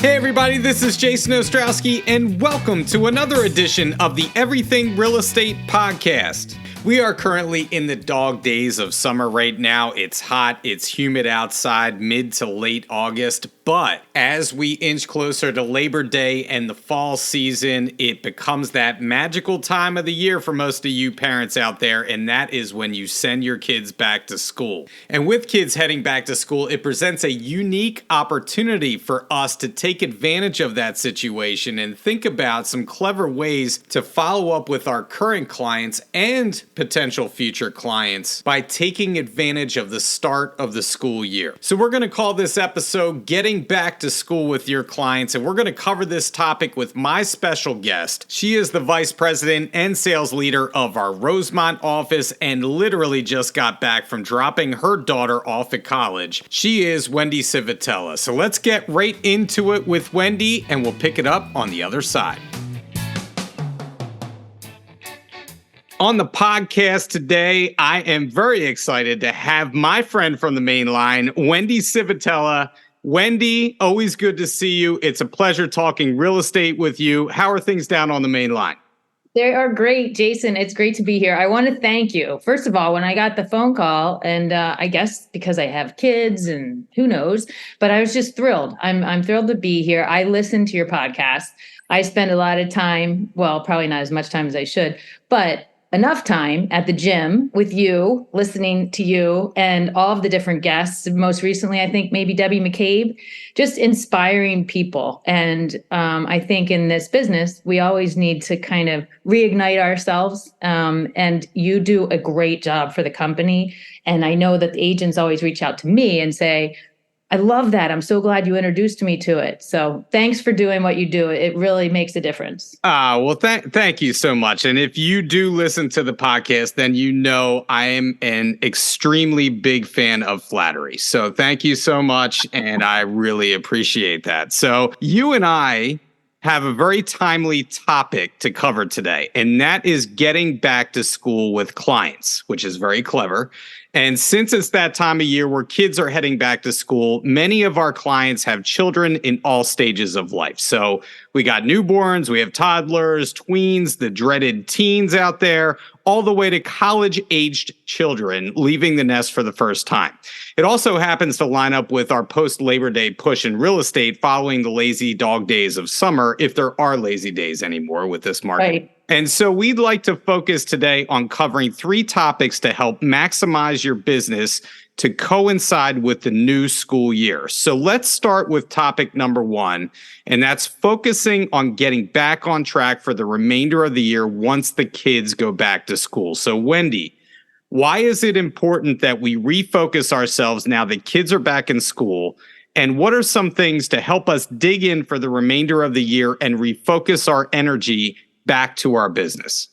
Hey everybody, this is Jason Ostrowski, and welcome to another edition of the Everything Real Estate Podcast. We are currently in the dog days of summer right now. It's hot, it's humid outside, mid to late August, but as we inch closer to Labor Day and the fall season, it becomes that magical time of the year for most of you parents out there, and that is when you send your kids back to school. And with kids heading back to school, it presents a unique opportunity for us to take advantage of that situation and think about some clever ways to follow up with our current clients and potential future clients by taking advantage of the start of the school year. So we're going to call this episode Getting Back to School with Your Clients, and we're going to cover this topic with my special guest. She is the Vice President and Sales Leader of our Rosemont office and literally just got back from dropping her daughter off at college. She is Wendy Civitella. So let's get right into it with Wendy, and we'll pick it up on the other side. On the podcast today, I am very excited to have my friend from the main line, Wendy Civitella. Wendy, always good to see you. It's a pleasure talking real estate with you. How are things down on the main line? They are great, Jason. It's great to be here. I want to thank you. First of all, when I got the phone call, and I guess because I have kids and who knows, but I was just thrilled. I'm thrilled to be here. I listen to your podcast. I spend a lot of time, well, probably not as much time as I should, but enough time at the gym with you, listening to you and all of the different guests. Most recently, I think maybe Debbie McCabe, just inspiring people. And I think in this business, we always need to kind of reignite ourselves. And you do a great job for the company. And I know that the agents always reach out to me and say, I love that. I'm so glad you introduced me to it. So thanks for doing what you do. It really makes a difference. Well, thank you so much. And if you do listen to the podcast, then you know I am an extremely big fan of flattery. So thank you so much. And I really appreciate that. So you and I have a very timely topic to cover today, and that is getting back to school with clients, which is very clever. And since it's that time of year where kids are heading back to school, many of our clients have children in all stages of life. So we got newborns, we have toddlers, tweens, the dreaded teens out there, all the way to college-aged children leaving the nest for the first time. It also happens to line up with our post-Labor Day push in real estate following the lazy dog days of summer, if there are lazy days anymore with this market. Right. And so we'd like to focus today on covering 3 topics to help maximize your business to coincide with the new school year. So let's start with topic number 1, and that's focusing on getting back on track for the remainder of the year once the kids go back to school. So Wendy, why is it important that we refocus ourselves now that kids are back in school? And what are some things to help us dig in for the remainder of the year and refocus our energy back to our business?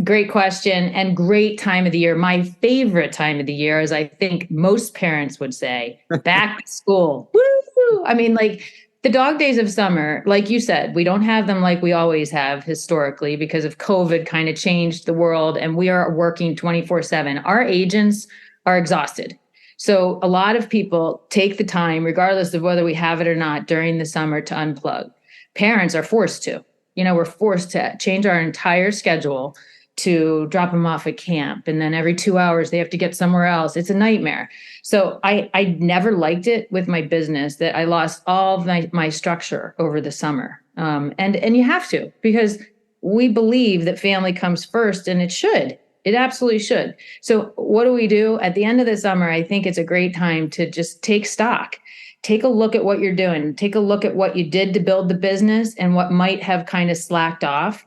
Great question and great time of the year. My favorite time of the year, as I think most parents would say, back to school. Woo! I mean, like the dog days of summer, like you said, we don't have them like we always have historically because of COVID kind of changed the world and we are working 24/7. Our agents are exhausted. So a lot of people take the time, regardless of whether we have it or not, during the summer to unplug. Parents are forced to. We're forced to change our entire schedule to drop them off at camp. And then every 2 hours, they have to get somewhere else. It's a nightmare. So I never liked it with my business that I lost all of my structure over the summer. And you have to, because we believe that family comes first, and it should. It absolutely should. So what do we do? At the end of the summer, I think it's a great time to just take stock. Take a look at what you're doing. Take a look at what you did to build the business and what might have kind of slacked off.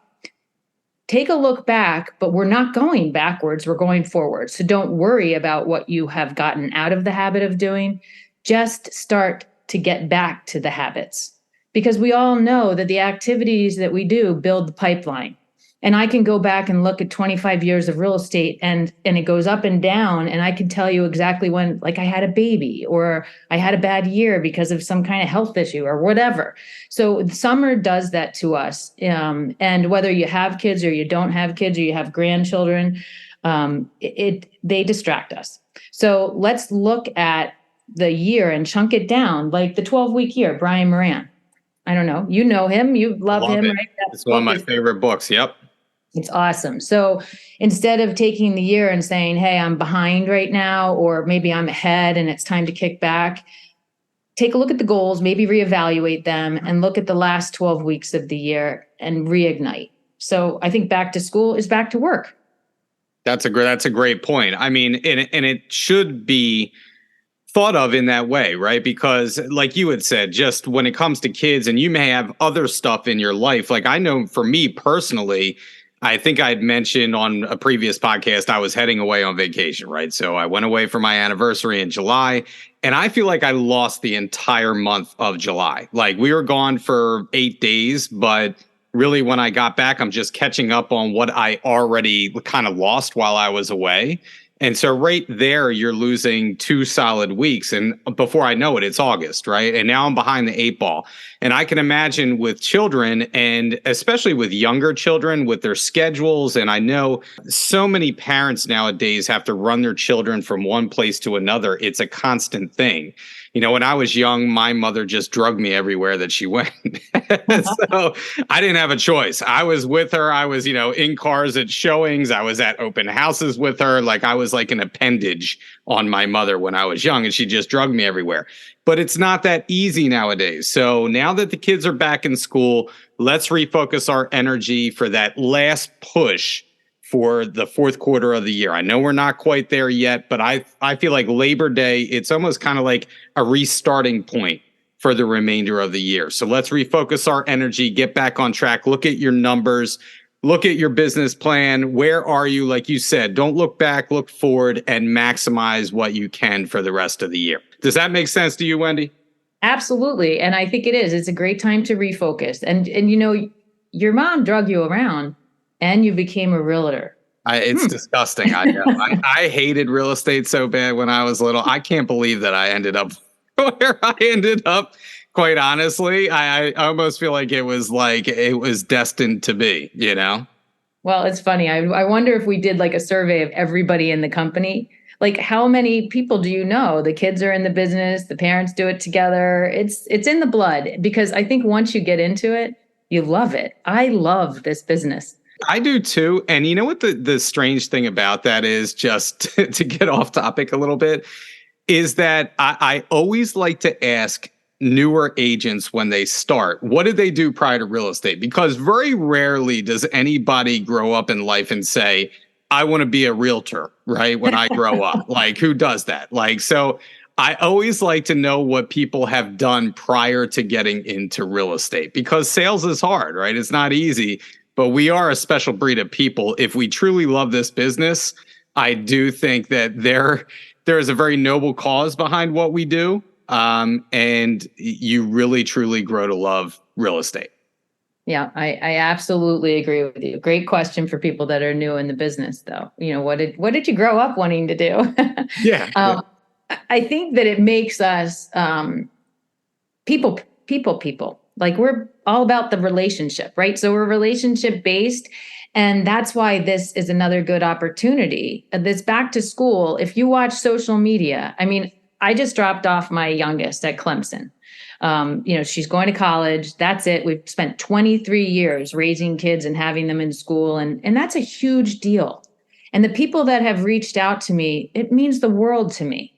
Take a look back, but we're not going backwards. We're going forward. So don't worry about what you have gotten out of the habit of doing. Just start to get back to the habits, because we all know that the activities that we do build the pipeline. And I can go back and look at 25 years of real estate and it goes up and down. And I can tell you exactly when, like I had a baby or I had a bad year because of some kind of health issue or whatever. So summer does that to us. And whether you have kids or you don't have kids or you have grandchildren, they distract us. So let's look at the year and chunk it down like the 12-week year, Brian Moran. I don't know. You know him. You I love love him, it. right? That It's one of book my is favorite books. Yep. it's awesome. So instead of taking the year and saying, hey, I'm behind right now, or maybe I'm ahead and it's time to kick back, take a look at the goals, maybe reevaluate them, and look at the last 12 weeks of the year and reignite. So I think back to school is back to work. That's a great point. I mean, and it should be thought of in that way, right? Because like you had said, just when it comes to kids, and you may have other stuff in your life. Like I know for me personally, I think I'd mentioned on a previous podcast, I was heading away on vacation, right? So I went away for my anniversary in July, and I feel like I lost the entire month of July. Like we were gone for 8 days, but really when I got back, I'm just catching up on what I already kind of lost while I was away. And so right there, you're losing 2 solid weeks. And before I know it, it's August, right? And now I'm behind the 8 ball. And I can imagine with children, and especially with younger children, with their schedules. And I know so many parents nowadays have to run their children from one place to another. It's a constant thing. You know, when I was young, my mother just drugged me everywhere that she went. So I didn't have a choice. I was with her. I was, in cars at showings. I was at open houses with her. Like I was like an appendage on my mother when I was young, and she just drugged me everywhere. But it's not that easy nowadays. So now that the kids are back in school, let's refocus our energy for that last push for the fourth quarter of the year. I know we're not quite there yet, but I feel like Labor Day, it's almost kind of like a restarting point for the remainder of the year. So let's refocus our energy, get back on track, look at your numbers, look at your business plan. Where are you? Like you said, don't look back, look forward, and maximize what you can for the rest of the year. Does that make sense to you, Wendy? Absolutely. And I think it is. It's a great time to refocus. And your mom drug you around and you became a realtor. It's disgusting. I know. I hated real estate so bad when I was little. I can't believe that I ended up where I ended up. Quite honestly, I almost feel like it was destined to be, Well, it's funny. I wonder if we did like a survey of everybody in the company. Like, how many people do you know? The kids are in the business, the parents do it together. It's in the blood, because I think once you get into it, you love it. I love this business. I do too. And you know what the strange thing about that is, just to get off topic a little bit, is that I always like to ask newer agents when they start, what did they do prior to real estate? Because very rarely does anybody grow up in life and say, I want to be a realtor, right? When I grow up, like who does that? Like, so I always like to know what people have done prior to getting into real estate, because sales is hard, right? It's not easy, but we are a special breed of people. If we truly love this business, I do think that there is a very noble cause behind what we do. And you really, truly grow to love real estate. Yeah, I absolutely agree with you. Great question for people that are new in the business, though. What did you grow up wanting to do? Yeah. I think that it makes us people. Like, we're all about the relationship, right? So we're relationship based. And that's why this is another good opportunity. This back to school, if you watch social media, I mean, I just dropped off my youngest at Clemson. She's going to college. That's it. We've spent 23 years raising kids and having them in school. And that's a huge deal. And the people that have reached out to me, it means the world to me.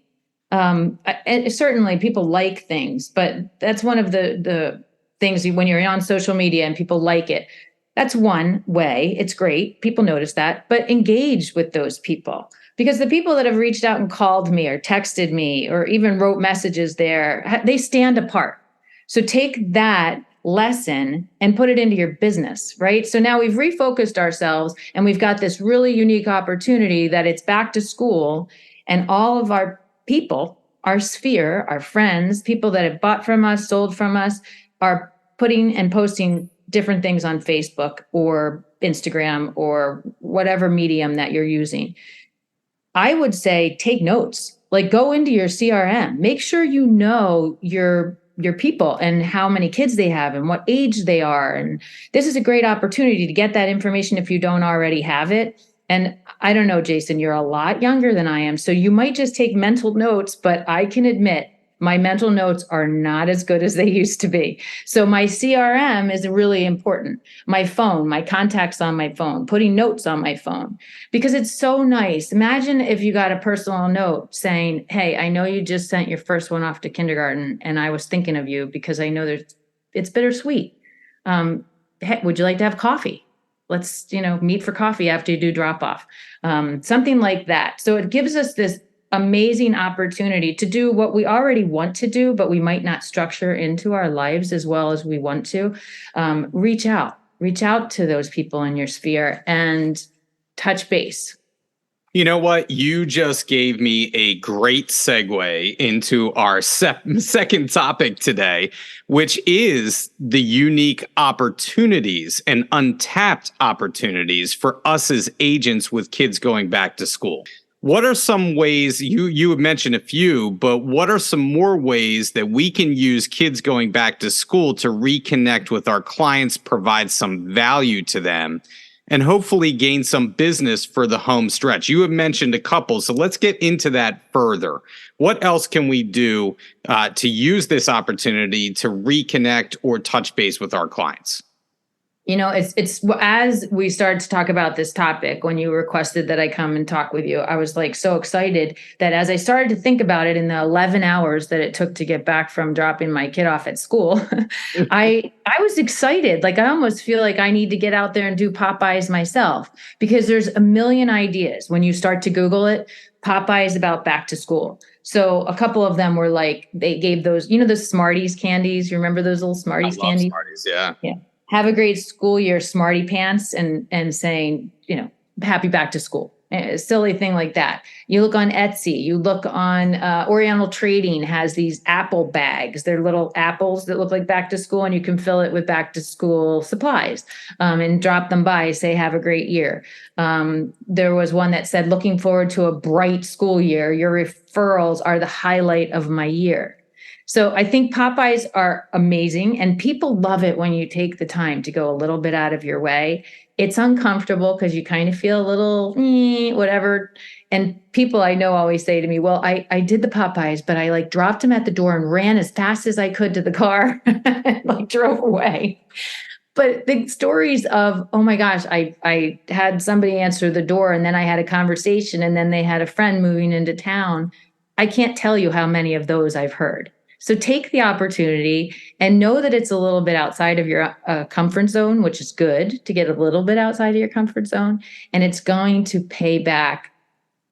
And certainly people like things, but that's one of the things when you're on social media and people like it. That's one way. It's great. People notice that, but engage with those people, because the people that have reached out and called me or texted me or even wrote messages there, they stand apart. So take that lesson and put it into your business, right? So now we've refocused ourselves and we've got this really unique opportunity that it's back to school, and all of our people, our sphere, our friends, people that have bought from us, sold from us, are putting and posting different things on Facebook or Instagram or whatever medium that you're using. I would say take notes, like go into your CRM, make sure you know your people and how many kids they have and what age they are. And this is a great opportunity to get that information if you don't already have it. And I don't know, Jason, you're a lot younger than I am, so you might just take mental notes, but I can admit my mental notes are not as good as they used to be. So my CRM is really important. My phone, my contacts on my phone, putting notes on my phone, because it's so nice. Imagine if you got a personal note saying, hey, I know you just sent your first one off to kindergarten, and I was thinking of you because I know it's bittersweet. Hey, would you like to have coffee? Let's, meet for coffee after you do drop off. Something like that. So it gives us this amazing opportunity to do what we already want to do, but we might not structure into our lives as well as we want to. Reach out to those people in your sphere and touch base. You know what? You just gave me a great segue into our second topic today, which is the unique opportunities and untapped opportunities for us as agents with kids going back to school. What are some ways, you have mentioned a few, but what are some more ways that we can use kids going back to school to reconnect with our clients, provide some value to them, and hopefully gain some business for the home stretch? You have mentioned a couple, so let's get into that further. What else can we do to use this opportunity to reconnect or touch base with our clients? It's as we started to talk about this topic, when you requested that I come and talk with you, I was like so excited that as I started to think about it in the 11 hours that it took to get back from dropping my kid off at school, I was excited. Like, I almost feel like I need to get out there and do Popeyes myself, because there's a million ideas. When you start to Google it, Popeyes about back to school. So a couple of them were like, they gave those, those Smarties candies. You remember those little Smarties candies? Smarties, yeah. Yeah. Have a great school year, Smarty Pants, and saying, happy back to school. A silly thing like that. You look on Etsy, you look on Oriental Trading has these apple bags. They're little apples that look like back to school, and you can fill it with back to school supplies and drop them by, say, have a great year. There was one that said, looking forward to a bright school year. Your referrals are the highlight of my year. So I think Popeyes are amazing, and people love it when you take the time to go a little bit out of your way. It's uncomfortable because you kind of feel a little whatever. And people I know always say to me, well, I did the Popeyes, but I dropped them at the door and ran as fast as I could to the car and drove away. But the stories of, oh my gosh, I had somebody answer the door, and then I had a conversation, and then they had a friend moving into town. I can't tell you how many of those I've heard. So take the opportunity and know that it's a little bit outside of your comfort zone, which is good to get a little bit outside of your comfort zone. And it's going to pay back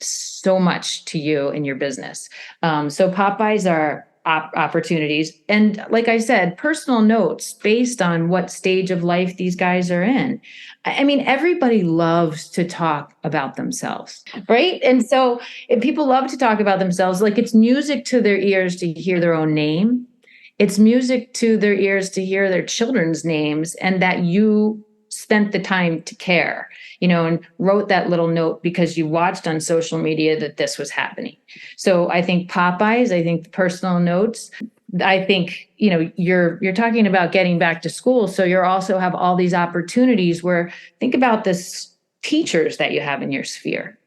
so much to you in your business. So Popeyes are opportunities. And like I said, personal notes based on what stage of life these guys are in. I mean, everybody loves to talk about themselves, right? And so if people love to talk about themselves, it's music to their ears to hear their own name. It's music to their ears to hear their children's names, and that you spent the time to care, and wrote that little note because you watched on social media that this was happening. So I think Popeyes, I think personal notes, I think, you're talking about getting back to school. So you also have all these opportunities where, think about this teachers that you have in your sphere,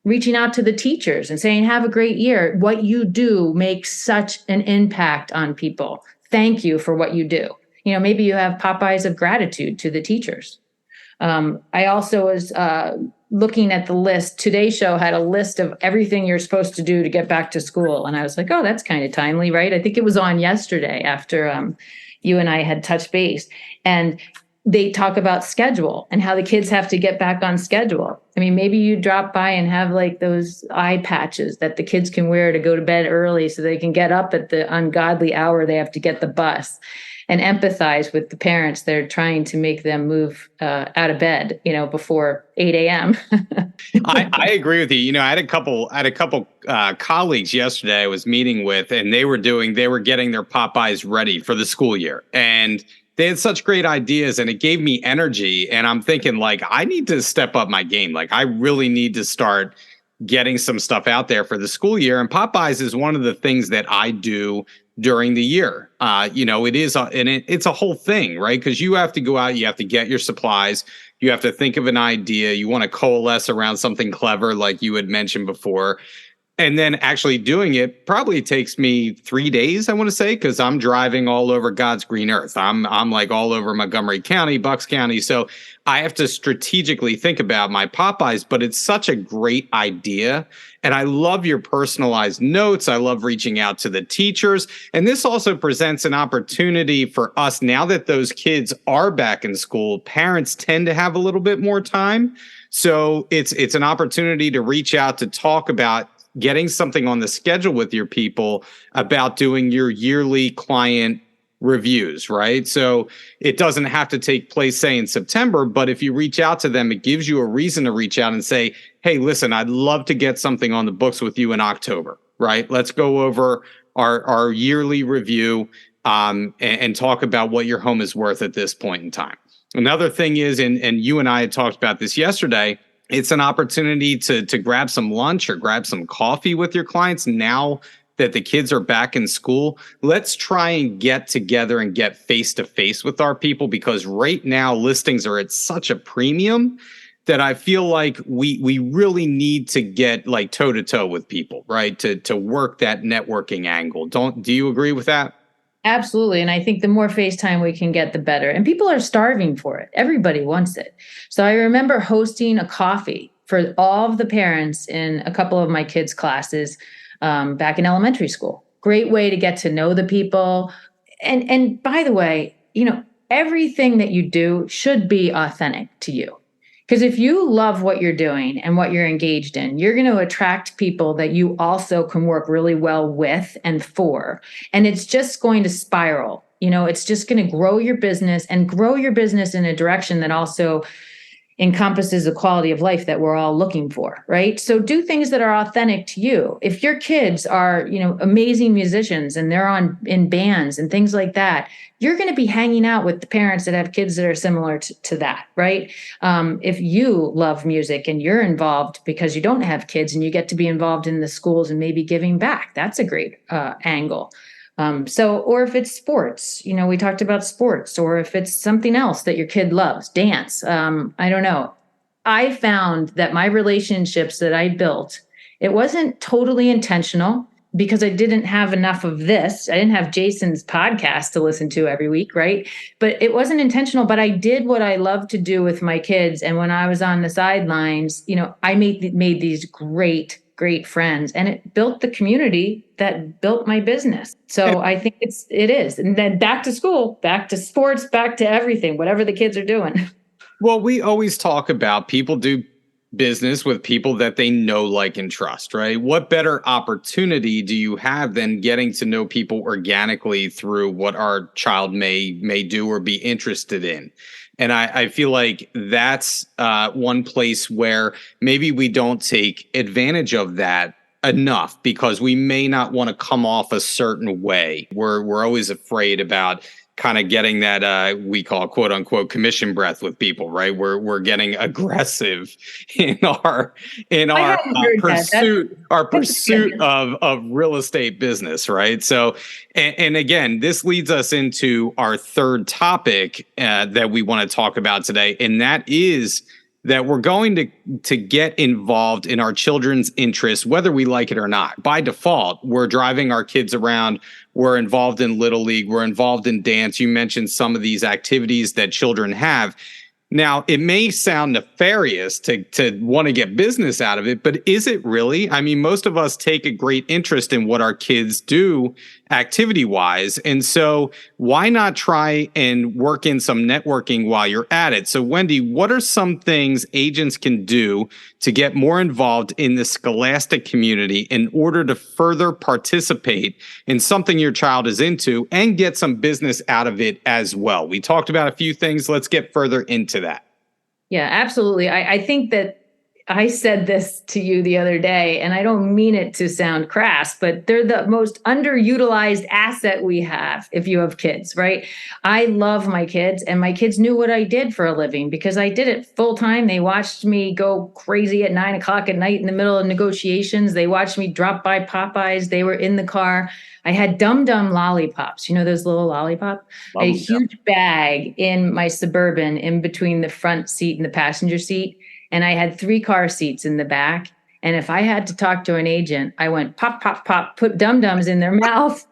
reaching out to the teachers and saying, have a great year. What you do makes such an impact on people. Thank you for what you do. Maybe you have Popeyes of gratitude to the teachers. I also was looking at the list. Today's show had a list of everything you're supposed to do to get back to school. And I was like, oh, that's kind of timely, right? I think it was on yesterday after you and I had touched base. And they talk about schedule and how the kids have to get back on schedule. I mean, maybe you drop by and have those eye patches that the kids can wear to go to bed early so they can get up at the ungodly hour they have to get the bus, and empathize with the parents that are trying to make them move out of bed, before 8 a.m. I agree with you. I had a couple colleagues yesterday I was meeting with, and they were getting their Popeyes ready for the school year. And they had such great ideas, and it gave me energy. And I'm thinking, I need to step up my game. I really need to start getting some stuff out there for the school year. And Popeyes is one of the things that I do during the year. It is, it's a whole thing, right? Because you have to go out, you have to get your supplies, you have to think of an idea, you want to coalesce around something clever, like you had mentioned before. And then actually doing it probably takes me 3 days, I want to say, because I'm driving all over God's green earth. I'm like all over Montgomery County, Bucks County. So I have to strategically think about my Popeyes, but it's such a great idea. And I love your personalized notes. I love reaching out to the teachers. And this also presents an opportunity for us now that those kids are back in school. Parents tend to have a little bit more time. So it's an opportunity to reach out to talk about getting something on the schedule with your people about doing your yearly client reviews, right? So it doesn't have to take place, say, in September, but if you reach out to them, it gives you a reason to reach out and say, hey, listen, I'd love to get something on the books with you in October, right? Let's go over our yearly review and talk about what your home is worth at this point in time. Another thing is, and you and I had talked about this yesterday, it's an opportunity to grab some lunch or grab some coffee with your clients now that the kids are back in school. Let's try and get together and get face to face with our people, because right now listings are at such a premium that I feel like we really need to get like toe to toe with people, right? To work that networking angle. Do you agree with that? Absolutely. And I think the more FaceTime we can get, the better. And people are starving for it. Everybody wants it. So I remember hosting a coffee for all of the parents in a couple of my kids' classes back in elementary school. Great way to get to know the people. And by the way, everything that you do should be authentic to you. Because if you love what you're doing and what you're engaged in, you're going to attract people that you also can work really well with and for. And it's just going to spiral. It's just going to grow your business and grow your business in a direction that also encompasses the quality of life that we're all looking for, right? So do things that are authentic to you. If your kids are, amazing musicians and they're in bands and things like that, you're going to be hanging out with the parents that have kids that are similar to that, right? If you love music and you're involved because you don't have kids and you get to be involved in the schools and maybe giving back, that's a great angle. Or if it's sports, we talked about sports, or if it's something else that your kid loves, dance. I don't know. I found that my relationships that I built, it wasn't totally intentional because I didn't have enough of this. I didn't have Jason's podcast to listen to every week, right? But it wasn't intentional, but I did what I love to do with my kids. And when I was on the sidelines, I made these great friends, and it built the community that built my business. So I think it is. And then back to school, back to sports, back to everything, whatever the kids are doing. Well, we always talk about people do business with people that they know, like, and trust, right? What better opportunity do you have than getting to know people organically through what our child may do or be interested in? And I feel like that's one place where maybe we don't take advantage of that enough because we may not want to come off a certain way. We're always afraid about kind of getting that we call quote unquote commission breath with people, right? We're getting aggressive in our pursuit of real estate business, right? So, and again, this leads us into our third topic that we want to talk about today, and that is that we're going to get involved in our children's interests, whether we like it or not. By default, we're driving our kids around. We're involved in Little League. We're involved in dance. You mentioned some of these activities that children have. Now, it may sound nefarious to want to get business out of it, but is it really? I mean, most of us take a great interest in what our kids do activity-wise. And so why not try and work in some networking while you're at it? So, Wendy, what are some things agents can do to get more involved in the scholastic community in order to further participate in something your child is into and get some business out of it as well? We talked about a few things. Let's get further into that. Yeah, absolutely. I think that I said this to you the other day, and I don't mean it to sound crass, but they're the most underutilized asset we have if you have kids, right? I love my kids, and my kids knew what I did for a living because I did it full time. They watched me go crazy at 9 o'clock at night in the middle of negotiations. They watched me drop by Popeyes. They were in the car. I had Dum Dum lollipops, those little lollipops, a huge bag in my Suburban in between the front seat and the passenger seat. And I had 3 car seats in the back. And if I had to talk to an agent, I went pop, pop, pop, put dum-dums in their mouth.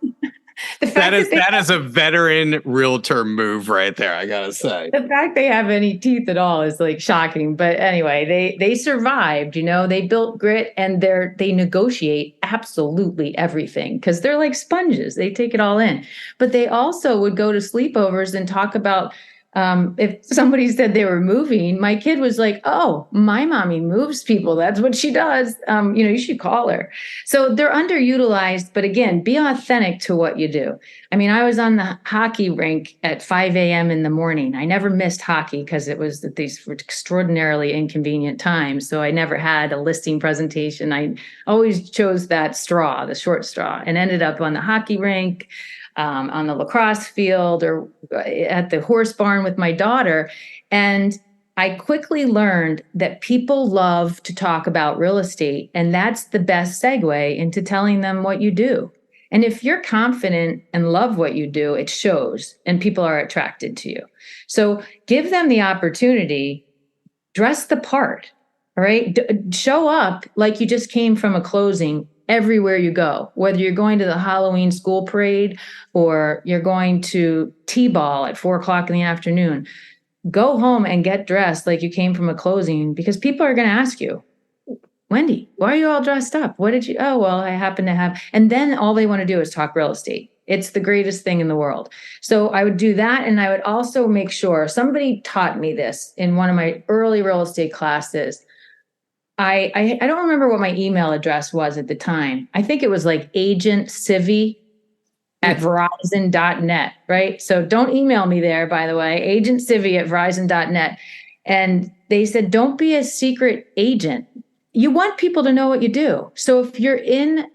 That is a veteran realtor move right there, I gotta say. The fact they have any teeth at all is like shocking. But anyway, they survived, they built grit, and they negotiate absolutely everything because they're like sponges. They take it all in. But they also would go to sleepovers and talk about if somebody said they were moving, my kid was like, "Oh, my mommy moves people. That's what she does. You should call her." So they're underutilized, but again, be authentic to what you do. I mean, I was on the hockey rink at 5 a.m. in the morning. I never missed hockey because it was at these extraordinarily inconvenient times. So I never had a listing presentation. I always chose that straw, the short straw, and ended up on the hockey rink, on the lacrosse field, or at the horse barn with my daughter. And I quickly learned that people love to talk about real estate, and that's the best segue into telling them what you do. And if you're confident and love what you do, it shows, and people are attracted to you. So give them the opportunity, dress the part, all right? Show up like you just came from a closing everywhere you go, whether you're going to the Halloween school parade or you're going to T-ball at 4 o'clock in the afternoon. Go home and get dressed like you came from a closing, because people are going to ask you, "Wendy, why are you all dressed up? What did you?" "Oh, well, I happen to have." And then all they want to do is talk real estate. It's the greatest thing in the world. So I would do that. And I would also make sure, somebody taught me this in one of my early real estate classes. I don't remember what my email address was at the time. I think it was like agentcivy@verizon.net, right? So don't email me there, by the way, agentcivy@verizon.net. And they said, don't be a secret agent. You want people to know what you do. So if you're in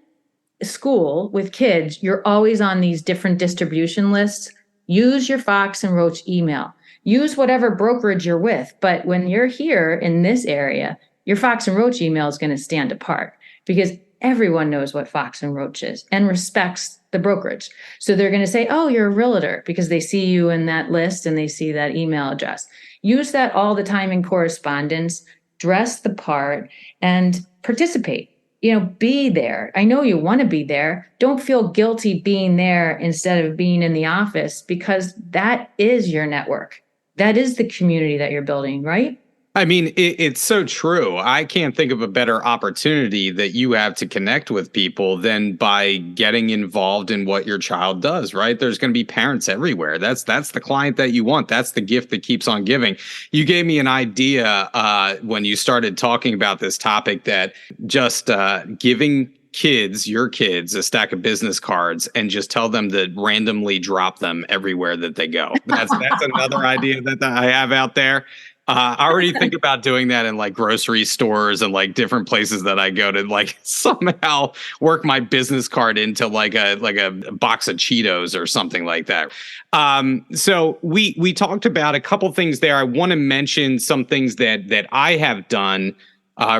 school with kids, you're always on these different distribution lists. Use your Fox and Roach email. Use whatever brokerage you're with. But when you're here in this area, your Fox and Roach email is going to stand apart, because everyone knows what Fox and Roach is and respects the brokerage. So they're going to say, "Oh, you're a realtor," because they see you in that list and they see that email address. Use that all the time in correspondence, dress the part, and participate. Be there. I know you want to be there. Don't feel guilty being there instead of being in the office, because that is your network. That is the community that you're building, right? I mean, it's so true. I can't think of a better opportunity that you have to connect with people than by getting involved in what your child does, right? There's going to be parents everywhere. That's the client that you want. That's the gift that keeps on giving. You gave me an idea when you started talking about this topic, that just giving your kids, a stack of business cards and just tell them to randomly drop them everywhere that they go. That's another idea that I have out there. I already think about doing that in like grocery stores and like different places that I go to, like somehow work my business card into like a box of Cheetos or something like that. So we talked about a couple things there. I want to mention some things that I have done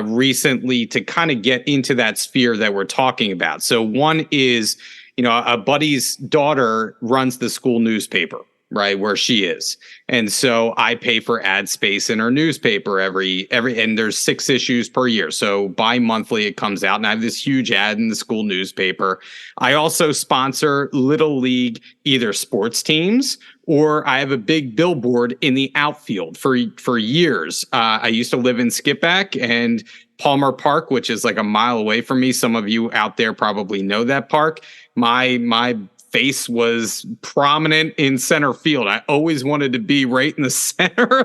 recently to kind of get into that sphere that we're talking about. So one is, a buddy's daughter runs the school newspaper, right, where she is. And so I pay for ad space in her newspaper and there's 6 issues per year. So bi-monthly it comes out, and I have this huge ad in the school newspaper. I also sponsor Little League, either sports teams, or I have a big billboard in the outfield for years. I used to live in Skipback and Palmer Park, which is like a mile away from me. Some of you out there probably know that park. My face was prominent in center field. I always wanted to be right in the center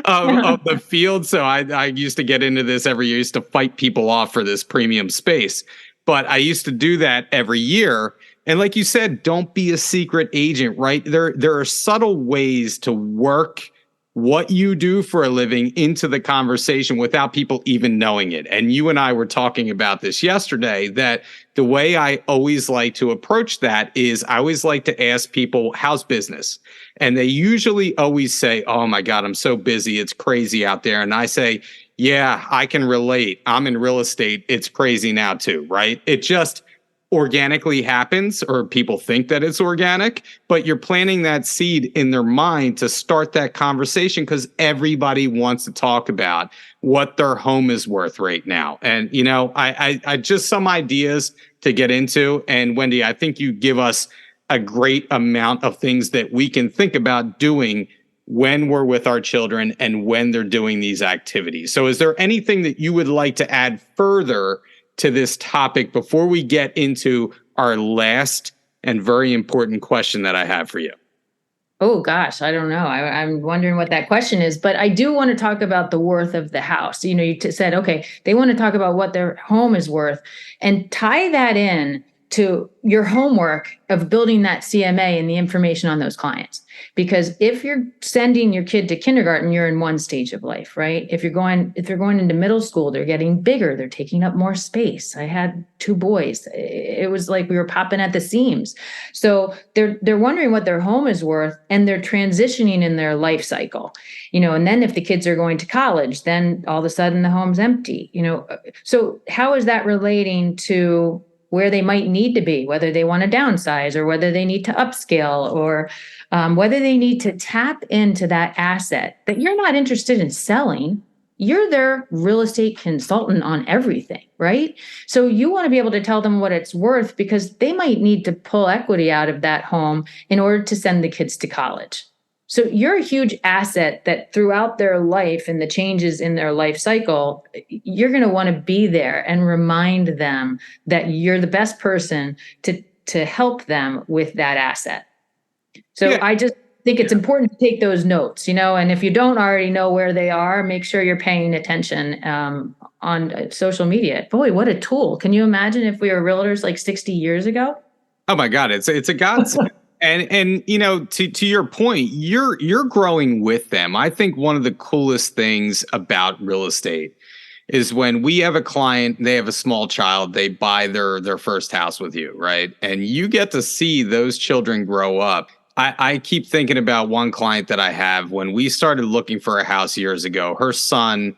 of the field. So I used to get into this every year. I used to fight people off for this premium space. But I used to do that every year. And like you said, don't be a secret agent, right? There are subtle ways to work what you do for a living into the conversation without people even knowing it. And you and I were talking about this yesterday, that the way I always like to approach that is I always like to ask people, how's business? And they usually always say, "Oh my God, I'm so busy. It's crazy out there." And I say, "Yeah, I can relate. I'm in real estate. It's crazy now too," right? organically happens, or people think that it's organic, but you're planting that seed in their mind to start that conversation because everybody wants to talk about what their home is worth right now. And, I just some ideas to get into. And Wendy, I think you give us a great amount of things that we can think about doing when we're with our children and when they're doing these activities. So is there anything that you would like to add further to this topic before we get into our last and very important question that I have for you? Oh gosh, I don't know. I'm wondering what that question is, but I do want to talk about the worth of the house. You said, okay, they want to talk about what their home is worth and tie that in to your homework of building that CMA and the information on those clients. Because if you're sending your kid to kindergarten, you're in one stage of life, right? If they're going into middle school, they're getting bigger, they're taking up more space. I had 2 boys. It was like we were popping at the seams. So they're wondering what their home is worth, and they're transitioning in their life cycle. And then if the kids are going to college, then all of a sudden the home's empty. So how is that relating to where they might need to be, whether they want to downsize or whether they need to upscale or whether they need to tap into that asset that you're not interested in selling. You're their real estate consultant on everything, right? So you want to be able to tell them what it's worth because they might need to pull equity out of that home in order to send the kids to college. So you're a huge asset that throughout their life and the changes in their life cycle, you're going to want to be there and remind them that you're the best person to help them with that asset. So yeah. I just think it's important to take those notes, and if you don't already know where they are, make sure you're paying attention on social media. Boy, what a tool. Can you imagine if we were realtors like 60 years ago? Oh my God, it's a godsend. And to your point, you're growing with them. I think one of the coolest things about real estate is when we have a client, they have a small child, they buy their first house with you, right? And you get to see those children grow up. I keep thinking about one client that I have. When we started looking for a house years ago, her son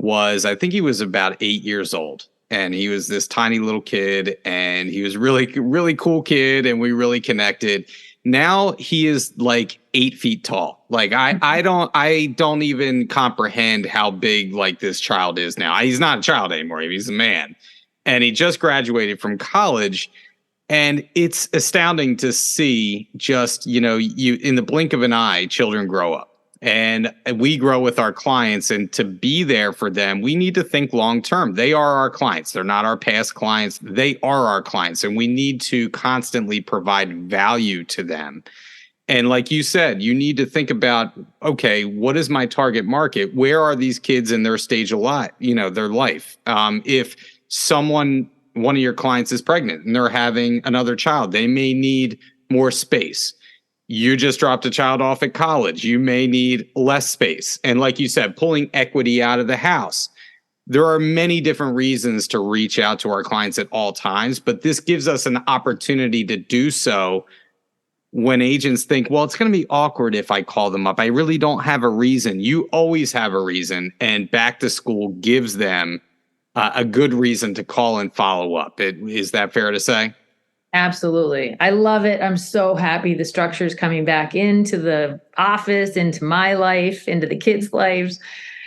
I think he was about 8 years old. And he was this tiny little kid, and he was really, really cool kid, and we really connected. Now he is like 8 feet tall. Like I don't even comprehend how big like this child is now. He's not a child anymore. He's a man, and he just graduated from college. And it's astounding to see just, you in the blink of an eye, children grow up. And we grow with our clients, and to be there for them, we need to think long term. They are our clients. They're not our past clients. They are our clients, and we need to constantly provide value to them. And like you said, you need to think about, okay, what is my target market? Where are these kids in their stage of life, their life? If one of your clients is pregnant and they're having another child, they may need more space. You just dropped a child off at college. You may need less space. And like you said, pulling equity out of the house. There are many different reasons to reach out to our clients at all times, but this gives us an opportunity to do so when agents think, well, it's going to be awkward if I call them up. I really don't have a reason. You always have a reason, and back to school gives them a good reason to call and follow up. Is that fair to say? Absolutely. I love it. I'm so happy the structure is coming back into the office, into my life, into the kids' lives,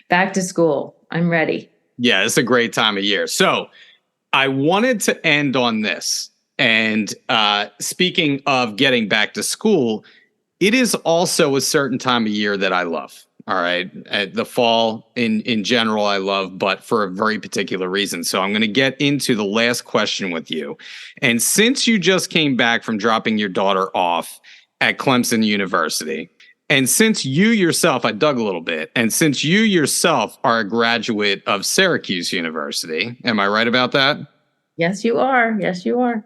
back to school. I'm ready. Yeah, it's a great time of year. So I wanted to end on this. And speaking of getting back to school, it is also a certain time of year that I love. All right. The fall in general, I love, but for a very particular reason. So I'm going to get into the last question with you. And since you just came back from dropping your daughter off at Clemson University, and since you yourself, I dug a little bit, and since you yourself are a graduate of Syracuse University, am I right about that? Yes, you are. Yes, you are.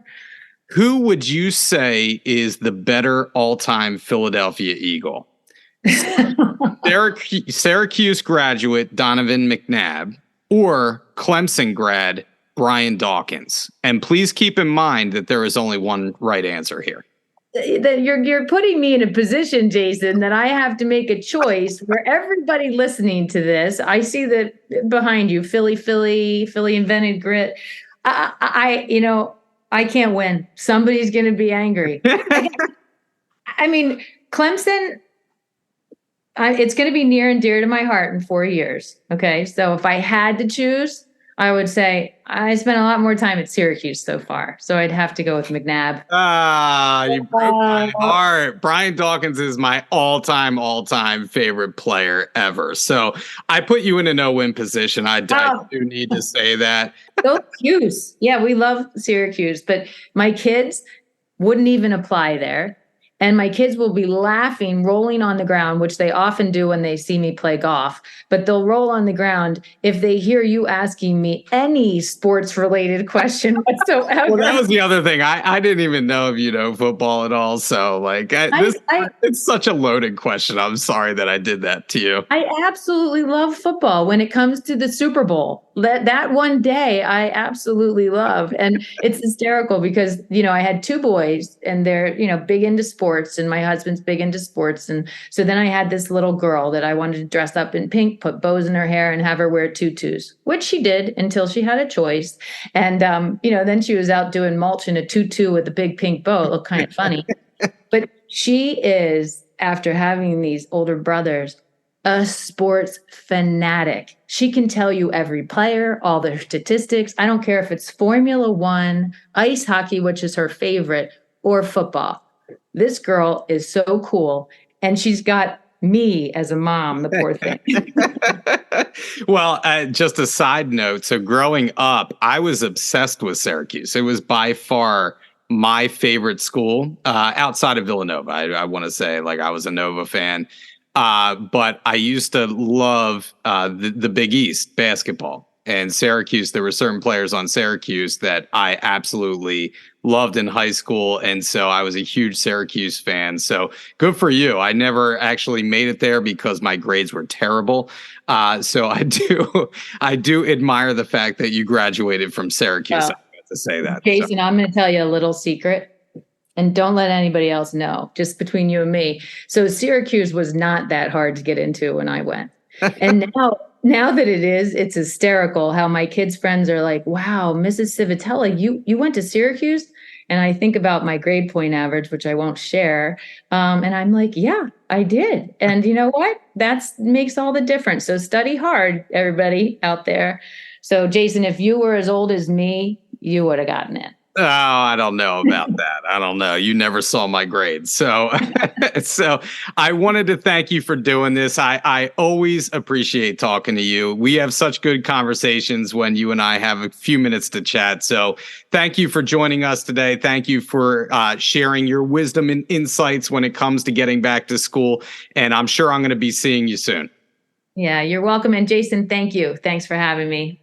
Who would you say is the better all-time Philadelphia Eagle? Syracuse graduate Donovan McNabb or Clemson grad Brian Dawkins? And please keep in mind that there is only one right answer here. You're putting me in a position, Jason, that I have to make a choice where everybody listening to this, I see that behind you, Philly invented grit. I can't win. Somebody's going to be angry. I mean, Clemson, it's going to be near and dear to my heart in 4 years. Okay. So if I had to choose, I would say I spent a lot more time at Syracuse so far. So I'd have to go with McNabb. You broke my heart. Brian Dawkins is my all-time favorite player ever. So I put you in a no-win position. I do need to say that. Go Cuse. Yeah, we love Syracuse, but my kids wouldn't even apply there. And my kids will be laughing, rolling on the ground, which they often do when they see me play golf. But they'll roll on the ground if they hear you asking me any sports-related question whatsoever. Well, that was the other thing. I didn't even know if you know football at all. So, like, it's such a loaded question. I'm sorry that I did that to you. I absolutely love football. When it comes to the Super Bowl, that one day I absolutely love. And it's hysterical because, I had two boys and they're, big into sports, and my husband's big into sports. And so then I had this little girl that I wanted to dress up in pink, put bows in her hair, and have her wear tutus, which she did until she had a choice. And, then she was out doing mulch in a tutu with a big pink bow. It looked kind of funny. But she is, after having these older brothers, a sports fanatic. She can tell you every player, all their statistics. I don't care if it's Formula One, ice hockey, which is her favorite, or football. This girl is so cool. And she's got me as a mom, the poor thing. Well, just a side note. So growing up, I was obsessed with Syracuse. It was by far my favorite school outside of Villanova. I want to say, like, I was a Nova fan. But I used to love the Big East basketball. And Syracuse, there were certain players on Syracuse that I absolutely loved in high school. And so I was a huge Syracuse fan. So good for you. I never actually made it there because my grades were terrible. So I do admire the fact that you graduated from Syracuse. I have to say that. Jason, I'm going to tell you a little secret. And don't let anybody else know, just between you and me. So Syracuse was not that hard to get into when I went. And now that it is, it's hysterical how my kids' friends are like, wow, Mrs. Civitella, you went to Syracuse? And I think about my grade point average, which I won't share. And I'm like, yeah, I did. And you know what? That makes all the difference. So study hard, everybody out there. So Jason, if you were as old as me, you would have gotten it. Oh, I don't know about that. I don't know. You never saw my grades. So, so I wanted to thank you for doing this. I always appreciate talking to you. We have such good conversations when you and I have a few minutes to chat. So thank you for joining us today. Thank you for sharing your wisdom and insights when it comes to getting back to school. And I'm sure I'm going to be seeing you soon. Yeah, you're welcome. And Jason, thank you. Thanks for having me.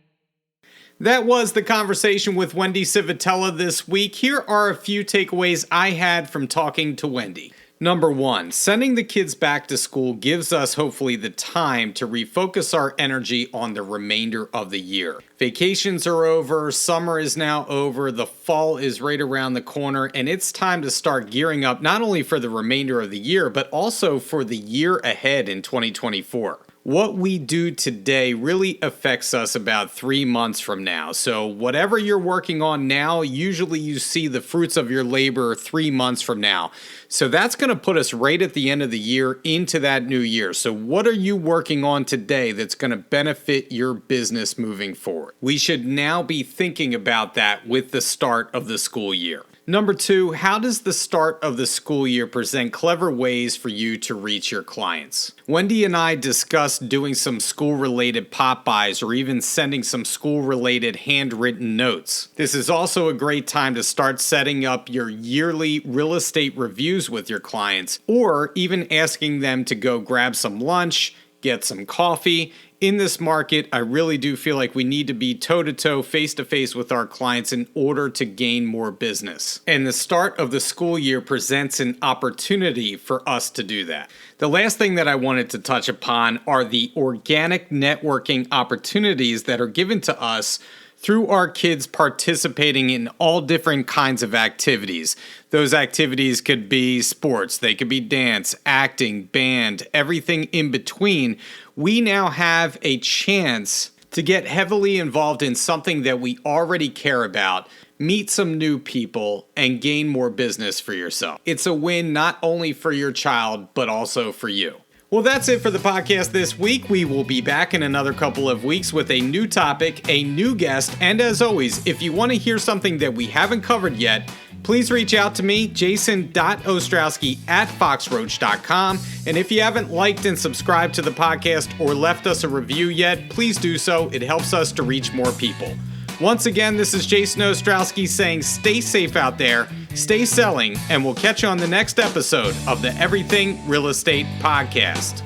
That was the conversation with Wendy Civitella this week. Here are a few takeaways I had from talking to Wendy. Number one, sending the kids back to school gives us hopefully the time to refocus our energy on the remainder of the year. Vacations are over, summer is now over, the fall is right around the corner, and it's time to start gearing up not only for the remainder of the year, but also for the year ahead in 2024. What we do today really affects us about 3 months from now. So whatever you're working on now, usually you see the fruits of your labor 3 months from now. So that's going to put us right at the end of the year into that new year. So what are you working on today that's going to benefit your business moving forward? We should now be thinking about that with the start of the school year. Number two, how does the start of the school year present clever ways for you to reach your clients? Wendy and I discussed doing some school-related pop-bys or even sending some school-related handwritten notes. This is also a great time to start setting up your yearly real estate reviews with your clients, or even asking them to go grab some lunch, get some coffee. In this market, I really do feel like we need to be toe-to-toe, face-to-face with our clients in order to gain more business. And the start of the school year presents an opportunity for us to do that. The last thing that I wanted to touch upon are the organic networking opportunities that are given to us through our kids participating in all different kinds of activities. Those activities could be sports, they could be dance, acting, band, everything in between. We now have a chance to get heavily involved in something that we already care about, meet some new people, and gain more business for yourself. It's a win not only for your child, but also for you. Well, that's it for the podcast this week. We will be back in another couple of weeks with a new topic, a new guest, and as always, if you want to hear something that we haven't covered yet, please reach out to me, jason.ostrowski@foxroach.com. And if you haven't liked and subscribed to the podcast or left us a review yet, please do so. It helps us to reach more people. Once again, this is Jason Ostrowski saying stay safe out there, stay selling, and we'll catch you on the next episode of the Everything Real Estate Podcast.